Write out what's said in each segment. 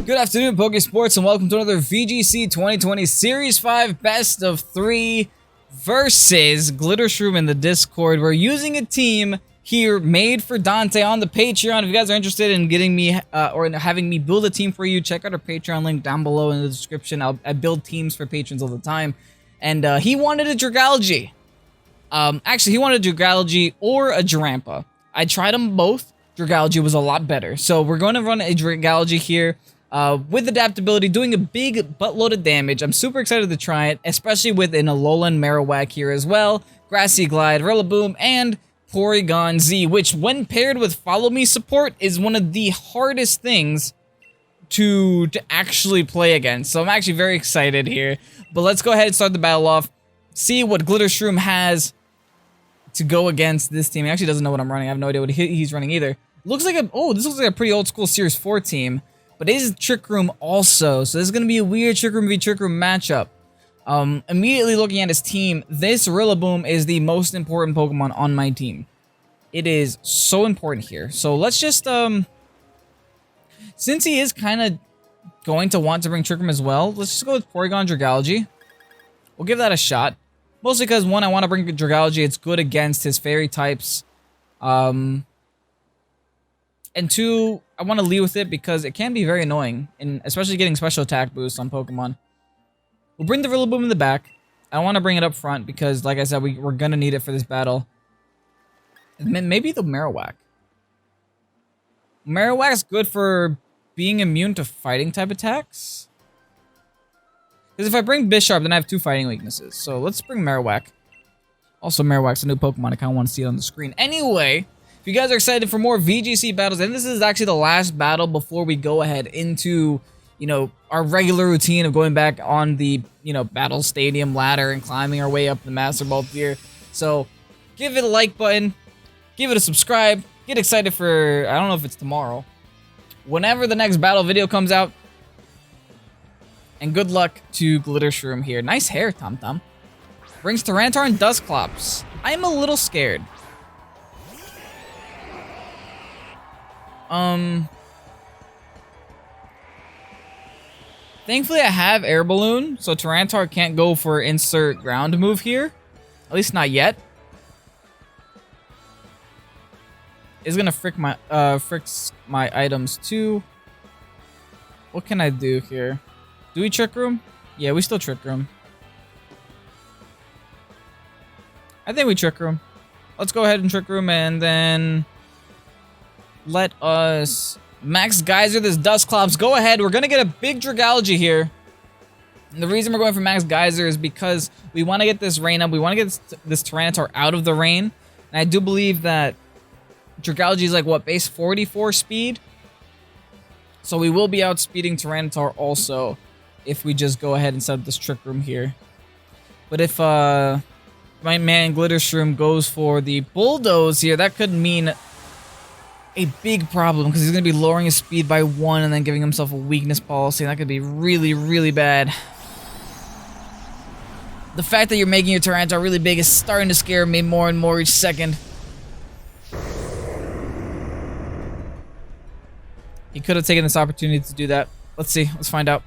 Good afternoon, Pokésports, and welcome to another VGC 2020 Series 5 Best of 3 versus Glittershroom in the Discord. We're using a team here made for Dante on the Patreon. If you guys are interested in getting me or having me build a team for you, check out our Patreon link down below in the description. I build teams for patrons all the time. And he wanted a DRAGALGE. Actually, he wanted a DRAGALGE or a Girampa. I tried them both. DRAGALGE was a lot better. So we're going to run a DRAGALGE here. With adaptability, doing a big buttload of damage. I'm super excited to try it, especially with an Alolan Marowak here as well, Grassy Glide, Rillaboom, and Porygon Z, which when paired with Follow Me support is one of the hardest things to actually play against. So I'm actually very excited here. But let's go ahead and start the battle off, see what Glittershroom has to go against this team. He actually doesn't know what I'm running. I have no idea what he's running either. Looks like this looks like a pretty old school Series 4 team. But it is Trick Room also, so this is going to be a weird Trick Room v Trick Room matchup. Immediately looking at his team, this Rillaboom is the most important Pokemon on my team. It is so important here. So let's just, since he is kind of going to want to bring Trick Room as well, let's just go with Porygon DRAGALGE. We'll give that a shot. Mostly because, one, I want to bring DRAGALGE. It's good against his fairy types. And two, I want to lead with it because it can be very annoying, and especially getting special attack boosts on Pokemon. We'll bring the Rillaboom in the back. I want to bring it up front because, like I said, we're going to need it for this battle. And maybe the Marowak. Marowak's good for being immune to fighting type attacks. Because if I bring Bisharp, then I have two fighting weaknesses. So let's bring Marowak. Also, Marowak's a new Pokemon. I kind of want to see it on the screen. Anyway, if you guys are excited for more VGC battles, and this is actually the last battle before we go ahead into, you know, our regular routine of going back on the, you know, battle stadium ladder and climbing our way up the Master Ball tier. So, give it a like button, give it a subscribe, get excited for, I don't know if it's tomorrow, whenever the next battle video comes out, and good luck to Glittershroom here. Nice hair, Tom Tom. Brings Tyranitar and Dusclops. I'm a little scared. Thankfully I have Air Balloon, so Tyranitar can't go for insert ground move here. At least not yet. It's gonna fricks my items too. What can I do here? Do we Trick Room? Yeah, we still Trick Room. I think we Trick Room. Let's go ahead and Trick Room and then let us Max Geyser this Dusclops. Go ahead. We're going to get a big DRAGALGE here. And the reason we're going for Max Geyser is because we want to get this rain up. We want to get this Tyranitar out of the rain. And I do believe that DRAGALGE is like, what, base 44 speed? So we will be outspeeding Tyranitar also if we just go ahead and set up this Trick Room here. But if my man Glittershroom goes for the Bulldoze here, that could mean a big problem because he's going to be lowering his speed by 1 and then giving himself a weakness policy. And that could be really, really bad. The fact that you're making your Tyranitar really big is starting to scare me more and more each second. He could have taken this opportunity to do that. Let's see. Let's find out.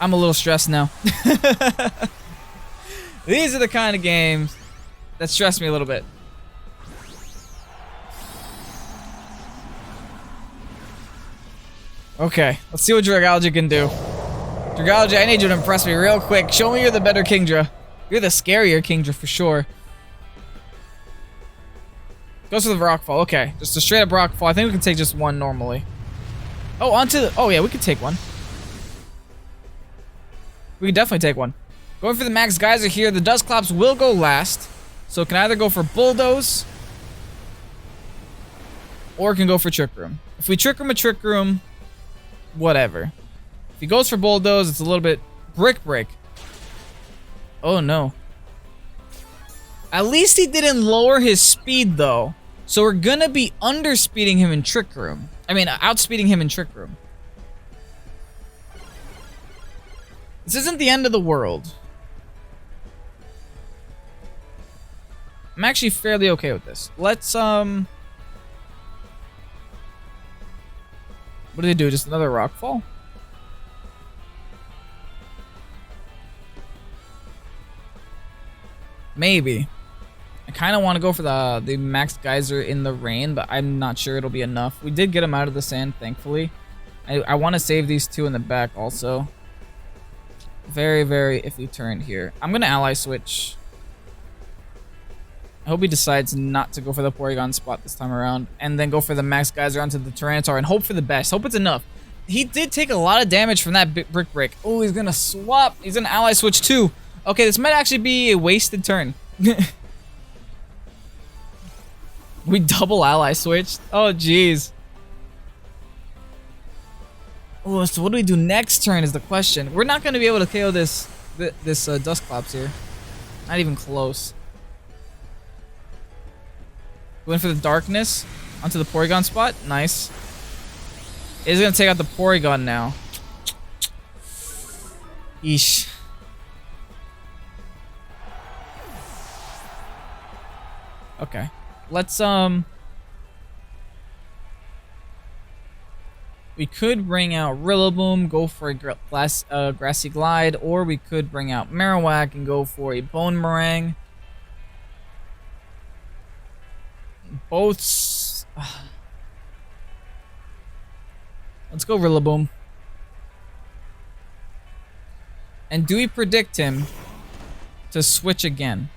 I'm a little stressed now. These are the kind of games that stress me a little bit. Okay, let's see what DRAGALGE can do. DRAGALGE, I need you to impress me real quick. Show me you're the better Kingdra. You're the scarier Kingdra for sure. Goes for the Rockfall. Okay, just a straight up Rockfall. I think we can take just one normally. Oh, onto the... Oh, yeah, we can take one. We can definitely take one. Going for the Max Geyser here. The Dusclops will go last. So it can either go for Bulldoze or it can go for Trick Room. If we Trick Room a Trick Room, whatever. If he goes for Bulldoze, it's a little bit Brick. Oh, no. At least he didn't lower his speed, though. So we're going to be underspeeding him in Trick Room. I mean, outspeeding him in Trick Room. This isn't the end of the world. I'm actually fairly okay with this. Let's What do they do? Just another Rockfall? Maybe. I kind of want to go for the Max Geyser in the rain, but I'm not sure it'll be enough. We did get him out of the sand, thankfully. I want to save these two in the back also. Very, very iffy turn here. I'm going to ally switch. I hope he decides not to go for the Porygon spot this time around. And then go for the Max Geyser onto the Tyranitar and hope for the best. Hope it's enough. He did take a lot of damage from that Brick Break. Oh, he's going to swap. He's going to ally switch too. Okay, this might actually be a wasted turn. We double ally switched. Oh, jeez. Oh, so what do we do next turn is the question. We're not going to be able to KO this Dusclops here. Not even close. Going for the Darkness onto the Porygon spot. Nice. He's going to take out the Porygon now. Yeesh. Okay. Let's, we could bring out Rillaboom, go for a Grassy Glide, or we could bring out Marowak and go for a Bone Meringue. Both. Let's go Rillaboom. And do we predict him to switch again?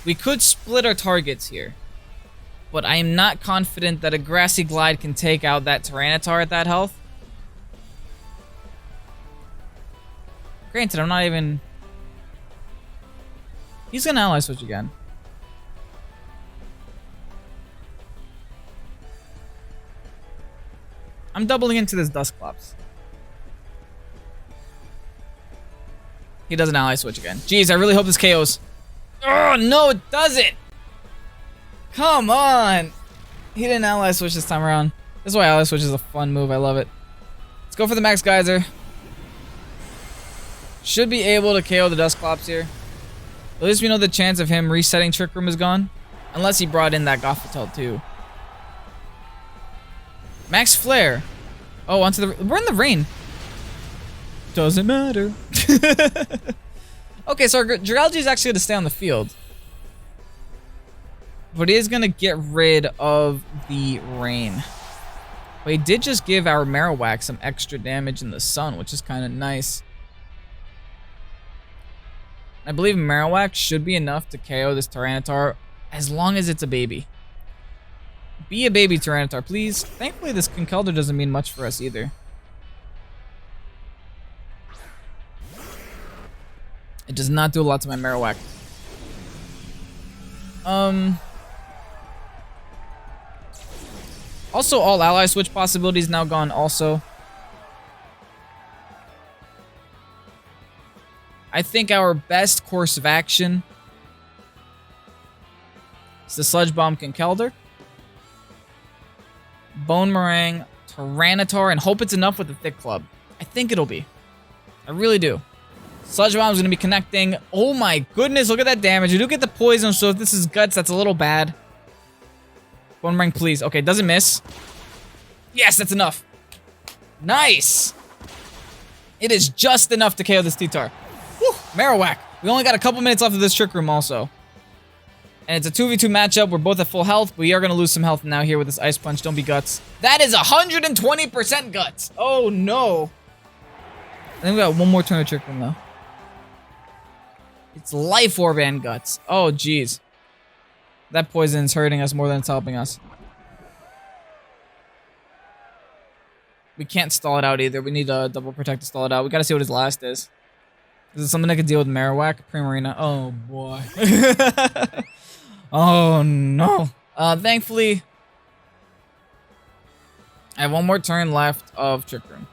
We could split our targets here, but I am not confident that a Grassy Glide can take out that Tyranitar at that health. Granted, I'm not even... He's gonna ally switch again. I'm doubling into this Dusclops. He doesn't ally switch again. Jeez, I really hope this KOs. Oh, no, it doesn't. Come on. He didn't ally switch this time around. This is why ally switch is a fun move. I love it. Let's go for the Max Geyser. Should be able to KO the Dusclops here. At least we know the chance of him resetting Trick Room is gone. Unless he brought in that Gothitelle too. Max Flare. Oh, onto the... We're in the rain. Doesn't matter. Okay, so our Dragalge is actually going to stay on the field. But he is going to get rid of the rain. But he did just give our Marowak some extra damage in the sun, which is kind of nice. I believe Marowak should be enough to KO this Tyranitar as long as it's a baby. Be a baby Tyranitar, please. Thankfully, this Conkeldurr doesn't mean much for us either. It does not do a lot to my Marowak. Also, all ally switch possibilities now gone also. I think our best course of action is the Sludge Bomb Conkeldurr, Bone Meringue, Tyranitar, and hope it's enough with the Thick Club. I think it'll be. I really do. Sludge Bomb's gonna be connecting. Oh my goodness, look at that damage. You do get the poison, so if this is Guts, that's a little bad. Bone Meringue, please. Okay, doesn't miss. Yes, that's enough. Nice! It is just enough to KO this T-Tar. Whew, Marowak. We only got a couple minutes left of this Trick Room also. And it's a 2v2 matchup. We're both at full health, but we are gonna lose some health now here with this Ice Punch. Don't be Guts. That is 120% Guts. Oh no. I think we got one more turn of Trick Room though. It's Life Orb and Guts. Oh, jeez. That poison is hurting us more than it's helping us. We can't stall it out either. We need a double protect to stall it out. We gotta see what his last is. Is it something I could deal with Marowak? Primarina. Oh, boy. Oh, no. Thankfully, I have one more turn left of Trick Room.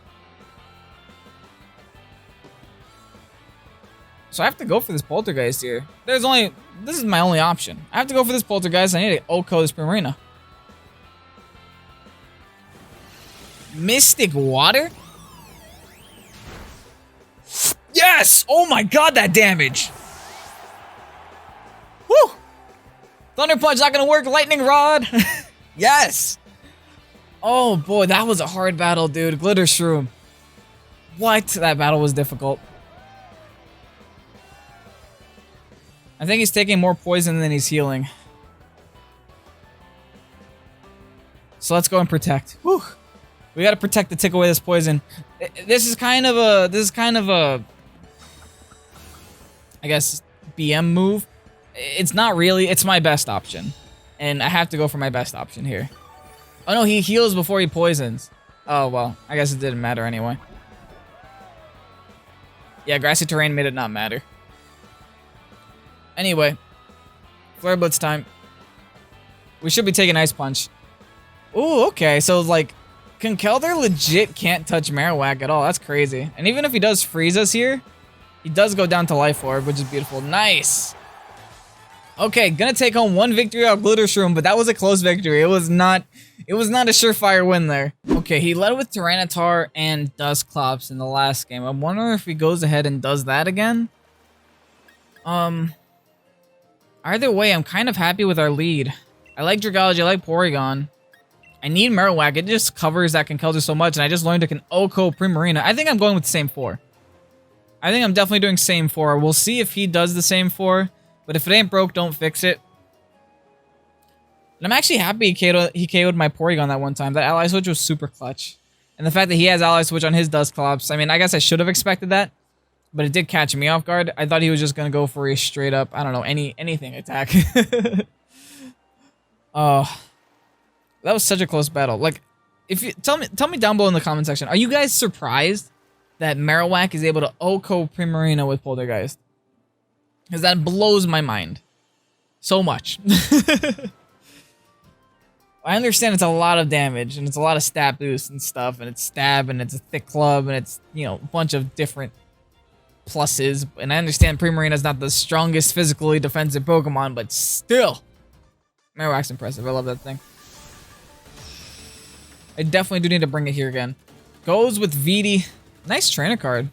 So I have to go for this Poltergeist here. This is my only option. I have to go for this Poltergeist. I need to OHKO this Primarina. Mystic Water? Yes! Oh my god, that damage! Woo! Thunder Punch not gonna work. Lightning Rod. Yes! Oh boy, that was a hard battle, dude. Glitter Shroom. What? That battle was difficult. I think he's taking more poison than he's healing. So let's go and protect. Whew. We gotta protect to take away this poison. This is kind of a I guess BM move. It's not really, it's my best option. And I have to go for my best option here. Oh no, he heals before he poisons. Oh well, I guess it didn't matter anyway. Yeah, grassy terrain made it not matter. Anyway, Flare Blitz time. We should be taking Ice Punch. Ooh, okay, so like, Conkeldurr legit can't touch Marowak at all. That's crazy. And even if he does freeze us here, he does go down to Life Orb, which is beautiful. Nice! Okay, gonna take home one victory out of Glitter Shroom, but that was a close victory. It was not a surefire win there. Okay, he led with Tyranitar and Dusclops in the last game. I'm wondering if he goes ahead and does that again. Either way, I'm kind of happy with our lead. I like Dragalge, I like Porygon. I need Marowak, it just covers that Conkeldurr so much, and I just learned it can OHKO Primarina. I think I'm going with the same 4. I think I'm definitely doing same 4. We'll see if he does the same 4, but if it ain't broke, don't fix it. And I'm actually happy he KO'd my Porygon that one time. That Ally Switch was super clutch. And the fact that he has Ally Switch on his Dusclops, I mean, I guess I should have expected that, but it did catch me off guard. I thought he was just going to go for a straight up, I don't know, anything attack. Oh, that was such a close battle. Like, if you tell me down below in the comment section, are you guys surprised that Marowak is able to OHKO Primarina with Poltergeist? Because that blows my mind so much. I understand it's a lot of damage and it's a lot of stat boost and stuff, and it's stab and it's a thick club and it's, you know, a bunch of different pluses. And I understand Primarina is not the strongest physically defensive Pokemon, but still, Marowak's impressive. I love that thing. I definitely do need to bring it here again. Goes with VD. Nice trainer card.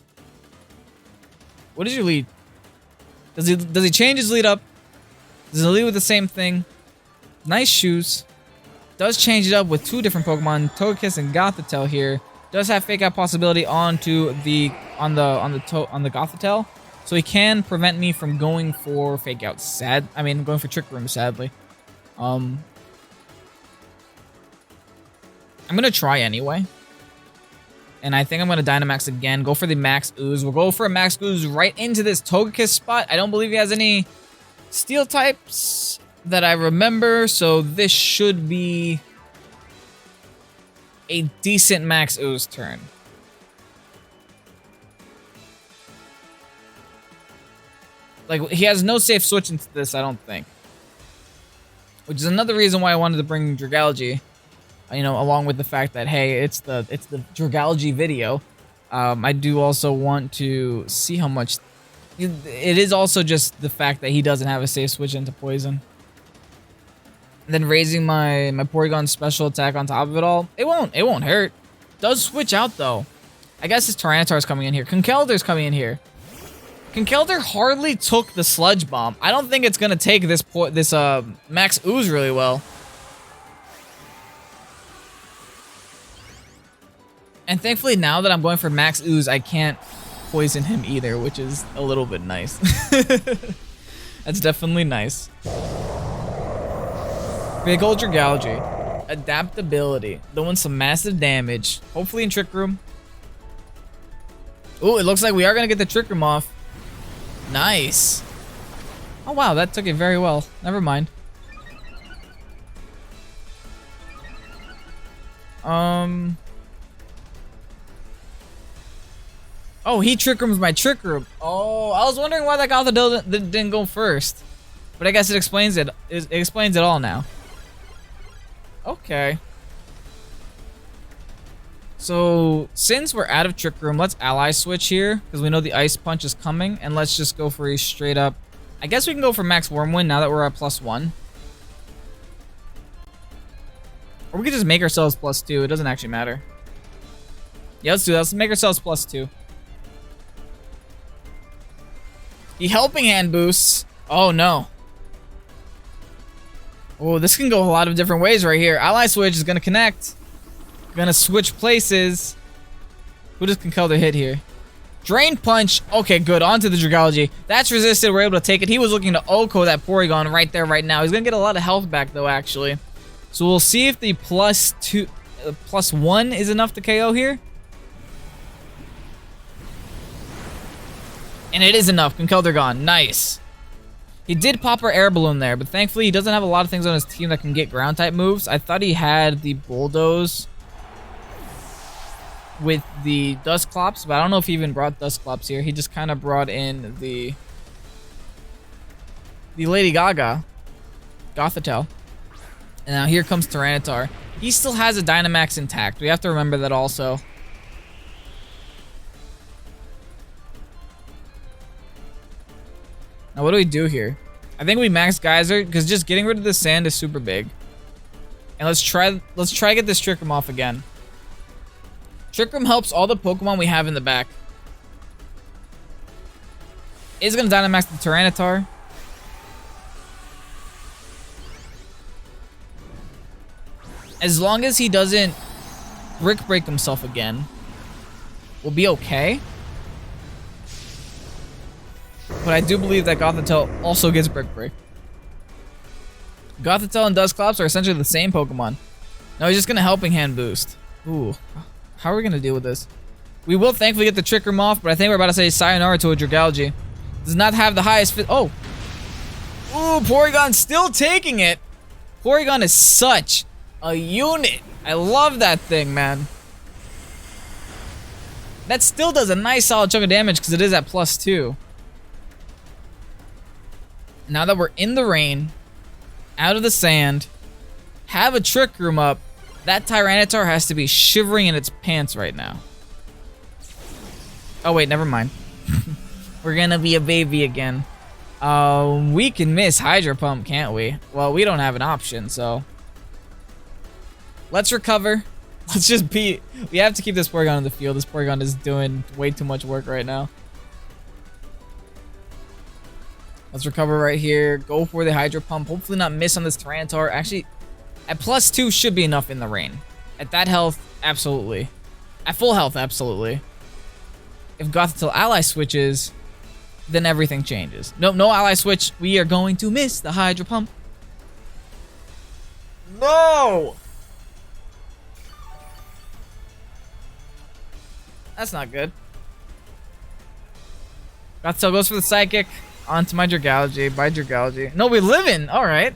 What is your lead? Does he change his lead up? Does he lead with the same thing? Nice shoes. Does change it up with 2 different Pokemon, Togekiss and Gothitelle here. Does have fake out possibility onto the on the Gothitelle, so he can prevent me from going for fake out. Going for Trick Room. Sadly, I'm gonna try anyway, and I think I'm gonna Dynamax again. Go for the Max Ooze. We'll go for a Max Ooze right into this Togekiss spot. I don't believe he has any Steel types that I remember, so this should be a decent Max Ooze turn. Like, he has no safe switch into this, I don't think. Which is another reason why I wanted to bring Dragalge. You know, along with the fact that, hey, it's the Dragalge video. I do also want to see how much... It is also just the fact that he doesn't have a safe switch into Poison. And then raising my Porygon special attack on top of it all, it won't hurt. Does switch out though. I guess his Tyranitar's coming in here. Conkeldurr's coming in here. Conkeldurr hardly took the Sludge Bomb. I don't think it's gonna take this Max Ooze really well. And thankfully now that I'm going for Max Ooze, I can't poison him either, which is a little bit nice. That's definitely nice. Big old Dragalge. Adaptability. Doing some massive damage. Hopefully in Trick Room. Ooh, it looks like we are going to get the Trick Room off. Nice. Oh, wow. That took it very well. Never mind. Oh, he Trick Rooms my Trick Room. Oh, I was wondering why that Gothitelle didn't go first. But I guess it explains it. It explains it all now. Okay. So, since we're out of Trick Room, let's Ally Switch here, because we know the Ice Punch is coming, and let's just go for a straight up... I guess we can go for Max Wormwind now that we're at +1. Or we could just make ourselves +2, it doesn't actually matter. Yeah, let's do that, let's make ourselves +2. The Helping Hand boosts. Oh no. Oh, this can go a lot of different ways right here. Ally Switch is going to connect. Gonna switch places. Who does Conkeldurr hit here? Drain Punch. Okay, good. On to the Dragalge. That's resisted. We're able to take it. He was looking to OHKO that Porygon right there, right now. He's gonna get a lot of health back, though, actually. So we'll see if the +1 is enough to KO here. And it is enough. Conkeldurr gone. Nice. He did pop our air balloon there, but thankfully he doesn't have a lot of things on his team that can get ground type moves. I thought he had the Bulldoze with the Dusclops, but I don't know if he even brought Dusclops here. He just kind of brought in the Lady Gaga, Gothitelle. And now here comes Tyranitar. He still has a Dynamax intact. We have to remember that also. Now what do we do here? I think we max Geyser, because just getting rid of the sand is super big. And let's try to get this Trick Room off again. Trick Room helps all the Pokemon we have in the back. Is gonna Dynamax the Tyranitar. As long as he doesn't Brick Break himself again, we'll be okay. But I do believe that Gothitelle also gets Brick Break. Gothitelle and Dusclops are essentially the same Pokemon. No, he's just gonna Helping Hand boost. Ooh. How are we gonna deal with this? We will thankfully get the Trick Room off, but I think we're about to say sayonara to a Dragalge. Does not have the highest fit. Oh! Ooh, Porygon still taking it! Porygon is such a unit. I love that thing, man. That still does a nice solid chunk of damage because it is at +2. Now that we're in the rain, out of the sand, have a Trick Room up, that Tyranitar has to be shivering in its pants right now. Oh wait, never mind. We're gonna be a baby again. We can miss Hydro Pump, can't we? Well, we don't have an option, so let's recover. Let's just be... We have to keep this Porygon in the field. This Porygon is doing way too much work right now. Let's recover right here. Go for the Hydro Pump. Hopefully not miss on this Tyranitar. Actually, at +2 should be enough in the rain. At that health, absolutely. At full health, absolutely. If Gothitelle ally switches, then everything changes. Nope, no ally switch. We are going to miss the Hydro Pump. No! That's not good. Gothitelle goes for the Psychic. Onto my Dragalge. Bye, Dragalge. No, we live in. Alright.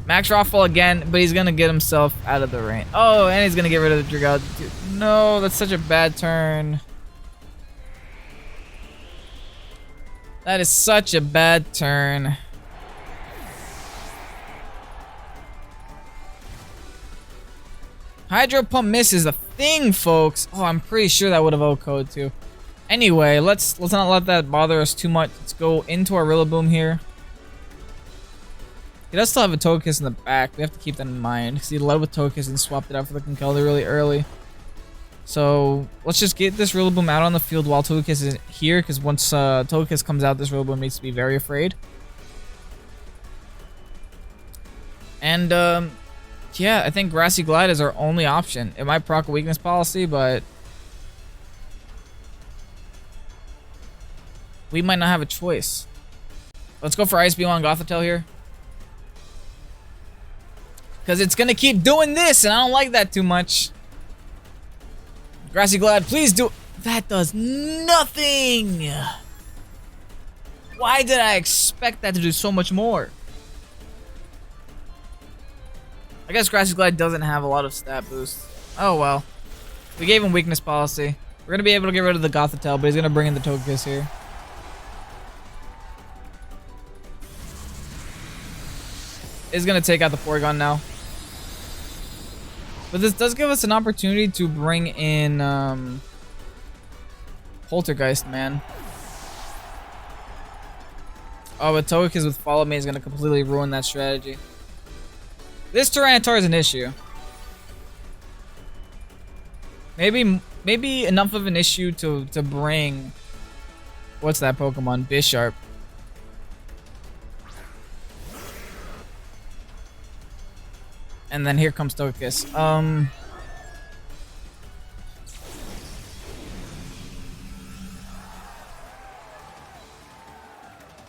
Max Rockfall again, but he's gonna get himself out of the rain. Oh, and he's gonna get rid of the Dragalge too. No, that's such a bad turn. That is such a bad turn. Hydro Pump miss is a thing, folks. Oh, I'm pretty sure that would have OHKO'd too. Anyway, let's not let that bother us too much. Let's go into our Rillaboom here. He does still have a Togekiss in the back. We have to keep that in mind because he led with Togekiss and swapped it out for the Conkeldurr really early. So let's just get this Rillaboom out on the field while Togekiss is here, because once Togekiss comes out, this Rillaboom needs to be very afraid. And yeah, I think Grassy Glide is our only option. It might proc a weakness policy, but we might not have a choice. Let's go for Ice Beam on Gothitelle here. Because it's going to keep doing this, and I don't like that too much. Grassy Glide, please do... That does nothing! Why did I expect that to do so much more? I guess Grassy Glide doesn't have a lot of stat boosts. Oh well. We gave him weakness policy. We're going to be able to get rid of the Gothitelle, but he's going to bring in the Togekiss here. Is going to take out the Porygon now. But this does give us an opportunity to bring in Poltergeist, man. Oh, but Togekiss with Follow Me is going to completely ruin that strategy. This Tyranitar is an issue. Maybe enough of an issue to bring... What's that Pokemon? Bisharp. And then here comes Togekiss.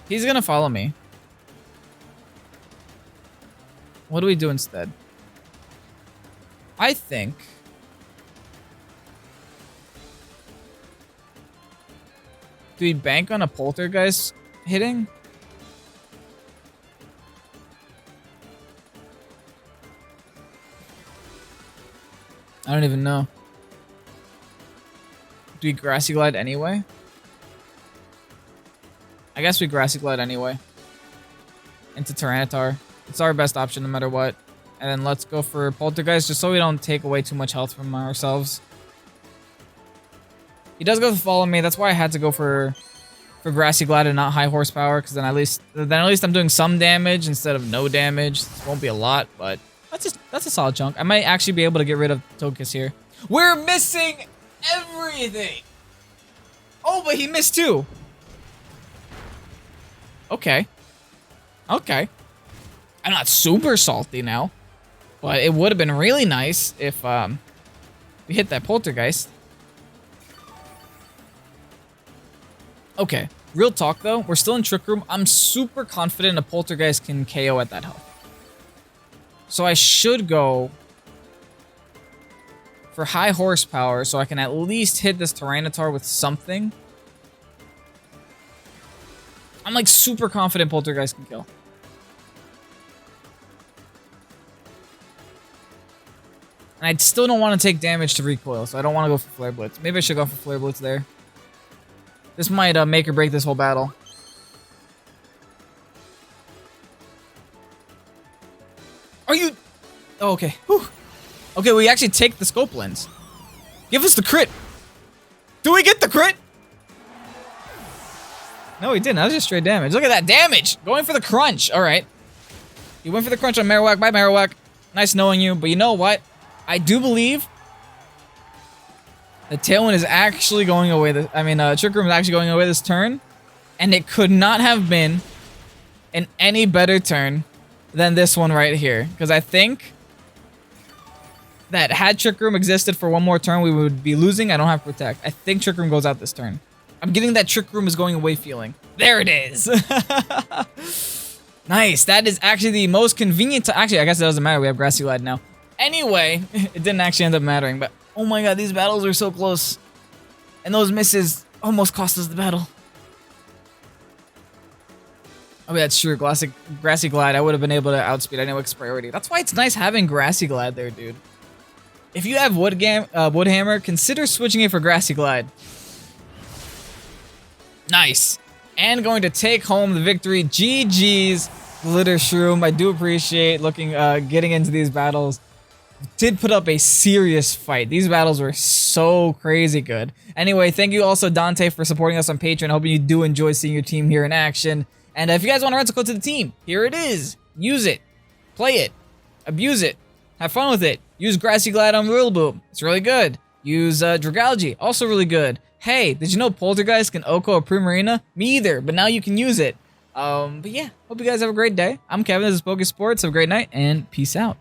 He's gonna follow me. What do we do instead? I think... Do we bank on a Poltergeist hitting? I don't even know. Do we Grassy Glide anyway? I guess we Grassy Glide anyway. Into Tyranitar. It's our best option no matter what. And then let's go for Poltergeist just so we don't take away too much health from ourselves. He does go to follow me. That's why I had to go for Grassy Glide and not high horsepower, because then at least I'm doing some damage instead of no damage. This won't be a lot, but that's a solid chunk. I might actually be able to get rid of Togekiss here. We're missing everything. Oh, but he missed too. Okay. Okay. I'm not super salty now, but it would have been really nice if we hit that Poltergeist. Okay, real talk though, we're still in Trick Room. I'm super confident a Poltergeist can KO at that health. So I should go for high horsepower so I can at least hit this Tyranitar with something. I'm like super confident Poltergeist can kill. And I still don't want to take damage to recoil, so I don't want to go for Flare Blitz. Maybe I should go for Flare Blitz there. This might make or break this whole battle. Are you... Oh, okay. Whew. Okay, we actually take the scope lens. Give us the crit. Do we get the crit? No, we didn't. That was just straight damage. Look at that damage. Going for the crunch. All right. You went for the crunch on Marowak. Bye, Marowak. Nice knowing you. But you know what? I do believe the Tailwind is actually going away. Trick Room is actually going away this turn. And it could not have been an any better turn than this one right here. Because I think that had Trick Room existed for one more turn, we would be losing. I don't have Protect. I think Trick Room goes out this turn. I'm getting that Trick Room is going away feeling. There it is. Nice. That is actually the most convenient. Actually, I guess it doesn't matter. We have Grassy Glide now. Anyway, it didn't actually end up mattering. But oh my god, these battles are so close. And those misses almost cost us the battle. Oh, that's true. Grassy Glide. I would have been able to outspeed Anywick's priority. That's why it's nice having Grassy Glide there, dude. If you have Woodhammer, consider switching it for Grassy Glide. Nice. And going to take home the victory. GG's, Glitter Shroom. I do appreciate getting into these battles. Did put up a serious fight. These battles were so crazy good. Anyway, thank you also, Dante, for supporting us on Patreon. Hoping you do enjoy seeing your team here in action. And if you guys want to rental code to the team, here it is. Use it. Play it. Abuse it. Have fun with it. Use Grassy Glide on Rillaboom. It's really good. Use Dragalge. Also really good. Hey, did you know Poltergeist can Oko a Primarina? Me either, but now you can use it. But yeah, hope you guys have a great day. I'm Kevin. This is Pokésports. Have a great night, and peace out.